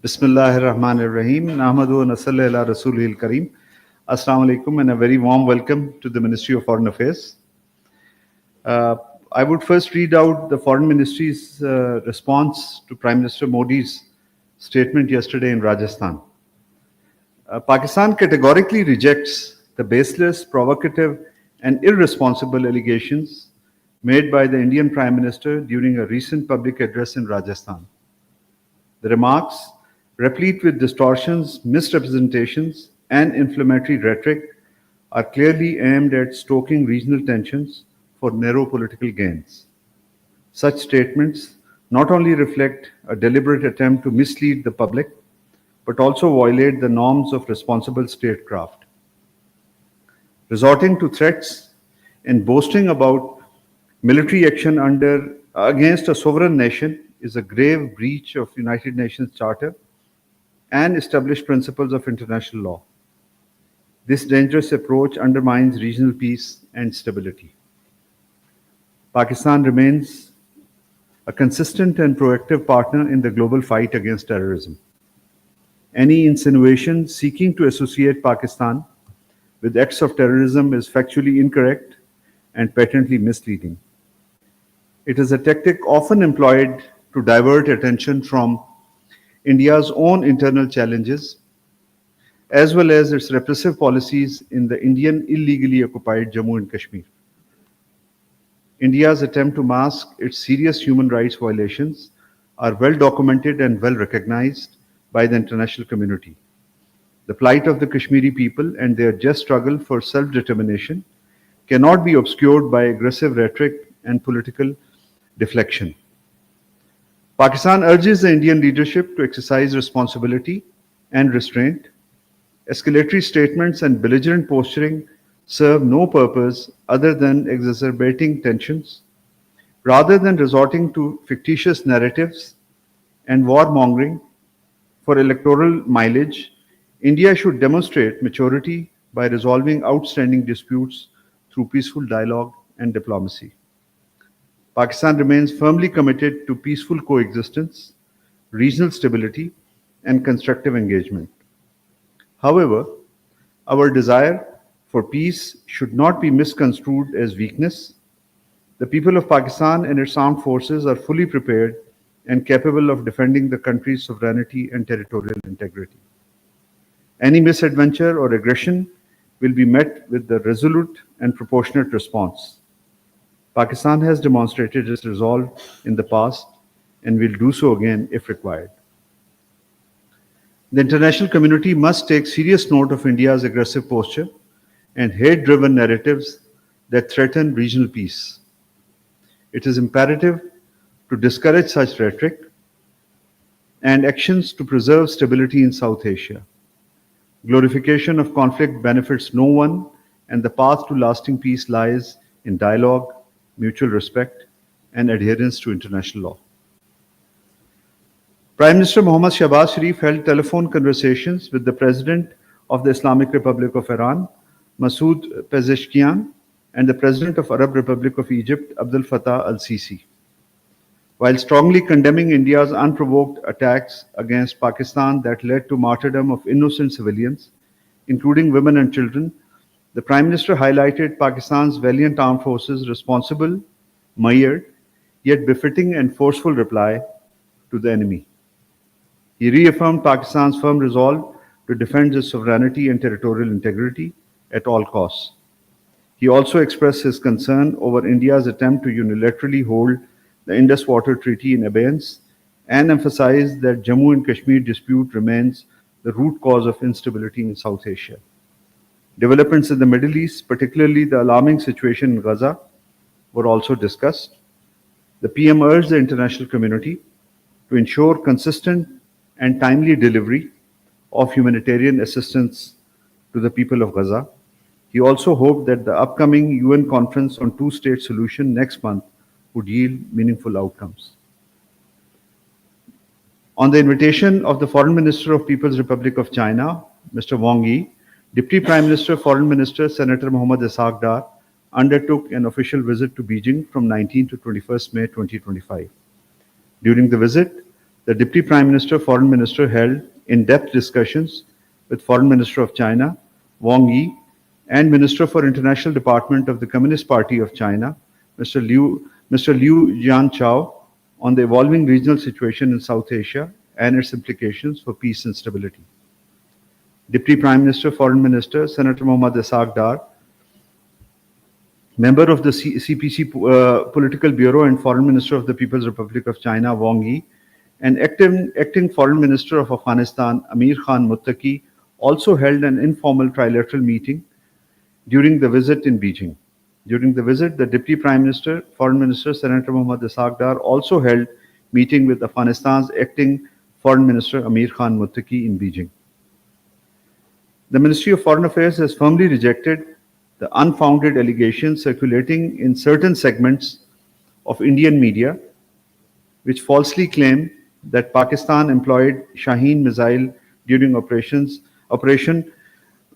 Bismillahirrahmanirrahim. Nahmadu wa nasalli ala Rasulil Kareem. Assalamu alaikum and a very warm welcome to the Ministry of Foreign Affairs. Uh, I would first read out the Foreign Ministry's response to Prime Minister Modi's statement yesterday in Rajasthan. Pakistan categorically rejects the baseless, provocative, and irresponsible allegations made by the Indian Prime Minister during a recent public address in Rajasthan. The remarks, replete with distortions, misrepresentations, and inflammatory rhetoric, are clearly aimed at stoking regional tensions for narrow political gains. Such statements not only reflect a deliberate attempt to mislead the public, but also violate the norms of responsible statecraft. Resorting to threats and boasting about military action against a sovereign nation is a grave breach of United Nations Charter and established principles of international law. This dangerous approach undermines regional peace and stability. Pakistan remains a consistent and proactive partner in the global fight against terrorism. Any insinuation seeking to associate Pakistan with acts of terrorism is factually incorrect and patently misleading. It is a tactic often employed to divert attention from India's own internal challenges, as well as its repressive policies in the Indian illegally occupied Jammu and Kashmir. India's attempt to mask its serious human rights violations are well documented and well recognized by the international community. The plight of the Kashmiri people and their just struggle for self-determination cannot be obscured by aggressive rhetoric and political deflection. Pakistan urges the Indian leadership to exercise responsibility and restraint. Escalatory statements and belligerent posturing serve no purpose other than exacerbating tensions. Rather than resorting to fictitious narratives and warmongering for electoral mileage, India should demonstrate maturity by resolving outstanding disputes through peaceful dialogue and diplomacy. Pakistan remains firmly committed to peaceful coexistence, regional stability, and constructive engagement. However, our desire for peace should not be misconstrued as weakness. The people of Pakistan and its armed forces are fully prepared and capable of defending the country's sovereignty and territorial integrity. Any misadventure or aggression will be met with the resolute and proportionate response. Pakistan has demonstrated its resolve in the past and will do so again if required. The international community must take serious note of India's aggressive posture and hate-driven narratives that threaten regional peace. It is imperative to discourage such rhetoric and actions to preserve stability in South Asia. Glorification of conflict benefits no one, and the path to lasting peace lies in dialogue, mutual respect, and adherence to international law. Prime Minister Mohammad Shahbaz Sharif held telephone conversations with the President of the Islamic Republic of Iran, Masoud Pezeshkian, and the President of Arab Republic of Egypt, Abdel Fattah al-Sisi. While strongly condemning India's unprovoked attacks against Pakistan that led to martyrdom of innocent civilians, including women and children, the Prime Minister highlighted Pakistan's valiant armed forces' responsible, mired, yet befitting and forceful reply to the enemy. He reaffirmed Pakistan's firm resolve to defend its sovereignty and territorial integrity at all costs. He also expressed his concern over India's attempt to unilaterally hold the Indus Water Treaty in abeyance and emphasized that Jammu and Kashmir dispute remains the root cause of instability in South Asia. Developments in the Middle East, particularly the alarming situation in Gaza, were also discussed. The PM urged the international community to ensure consistent and timely delivery of humanitarian assistance to the people of Gaza. He also hoped that the upcoming UN conference on two-state solution next month would yield meaningful outcomes. On the invitation of the Foreign Minister of People's Republic of China, Mr. Wang Yi, Deputy Prime Minister, Foreign Minister, Senator Mohammad Ishaq Dar undertook an official visit to Beijing from 19 to 21st May 2025. During the visit, The Deputy Prime Minister, Foreign Minister held in-depth discussions with Foreign Minister of China, Wang Yi, and Minister for International Department of the Communist Party of China, Mr. Liu Jianchao, on the evolving regional situation in South Asia and its implications for peace and stability. Deputy Prime Minister, Foreign Minister, Senator Mohammad Ishaq Dar, member of the CPC Political Bureau and Foreign Minister of the People's Republic of China, Wang Yi, and acting Foreign Minister of Afghanistan, Amir Khan Muttaqi, also held an informal trilateral meeting during the visit in Beijing. During the visit, the Deputy Prime Minister, Foreign Minister, Senator Mohammad Ishaq Dar also held meeting with Afghanistan's acting Foreign Minister, Amir Khan Muttaqi, in Beijing. The Ministry of Foreign Affairs has firmly rejected the unfounded allegations circulating in certain segments of Indian media, which falsely claim that Pakistan employed Shaheen missile during Operation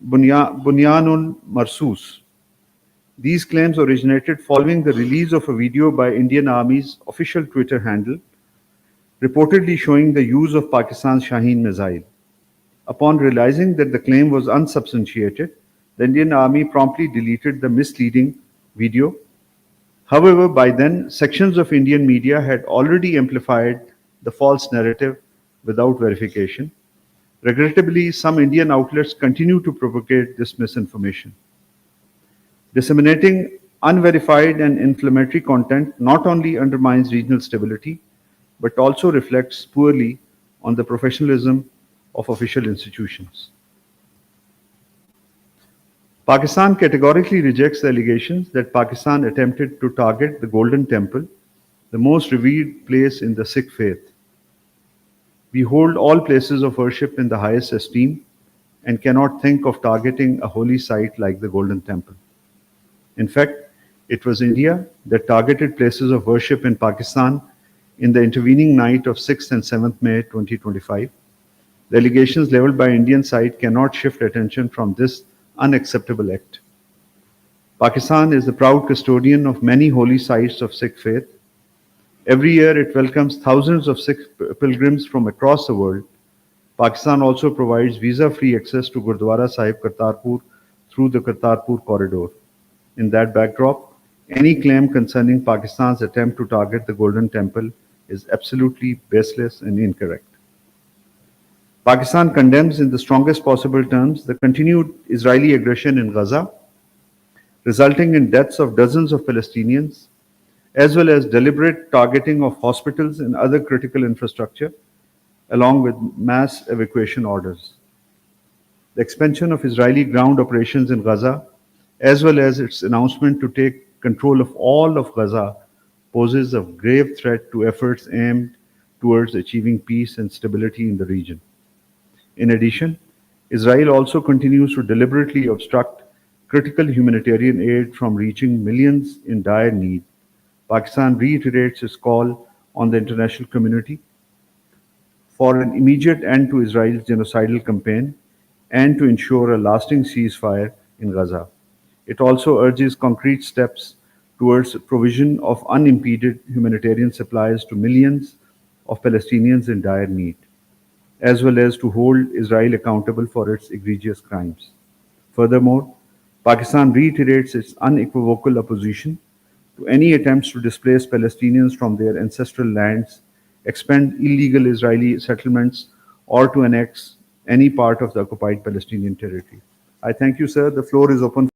Bunyanul Marsus. These claims originated following the release of a video by Indian Army's official Twitter handle, reportedly showing the use of Pakistan's Shaheen missile. Upon realizing that the claim was unsubstantiated, the Indian Army promptly deleted the misleading video. However, by then, sections of Indian media had already amplified the false narrative without verification. Regrettably, some Indian outlets continue to propagate this misinformation. Disseminating unverified and inflammatory content not only undermines regional stability, but also reflects poorly on the professionalism of official institutions. Pakistan categorically rejects the allegations that Pakistan attempted to target the Golden Temple, the most revered place in the Sikh faith. We hold all places of worship in the highest esteem and cannot think of targeting a holy site like the Golden Temple. In fact, it was India that targeted places of worship in Pakistan in the intervening night of 6th and 7th May 2025. The allegations leveled by Indian side cannot shift attention from this unacceptable act. Pakistan is the proud custodian of many holy sites of Sikh faith. Every year it welcomes thousands of Sikh pilgrims from across the world. Pakistan also provides visa-free access to Gurdwara Sahib Kartarpur through the Kartarpur corridor. In that backdrop, any claim concerning Pakistan's attempt to target the Golden Temple is absolutely baseless and incorrect. Pakistan condemns in the strongest possible terms the continued Israeli aggression in Gaza, resulting in deaths of dozens of Palestinians, as well as deliberate targeting of hospitals and other critical infrastructure, along with mass evacuation orders. The expansion of Israeli ground operations in Gaza, as well as its announcement to take control of all of Gaza, poses a grave threat to efforts aimed towards achieving peace and stability in the region. In addition, Israel also continues to deliberately obstruct critical humanitarian aid from reaching millions in dire need. Pakistan reiterates its call on the international community for an immediate end to Israel's genocidal campaign and to ensure a lasting ceasefire in Gaza. It also urges concrete steps towards provision of unimpeded humanitarian supplies to millions of Palestinians in dire need, as well as to hold Israel accountable for its egregious crimes. Furthermore, Pakistan reiterates its unequivocal opposition to any attempts to displace Palestinians from their ancestral lands, expand illegal Israeli settlements, or to annex any part of the occupied Palestinian territory. I thank you, sir. The floor is open.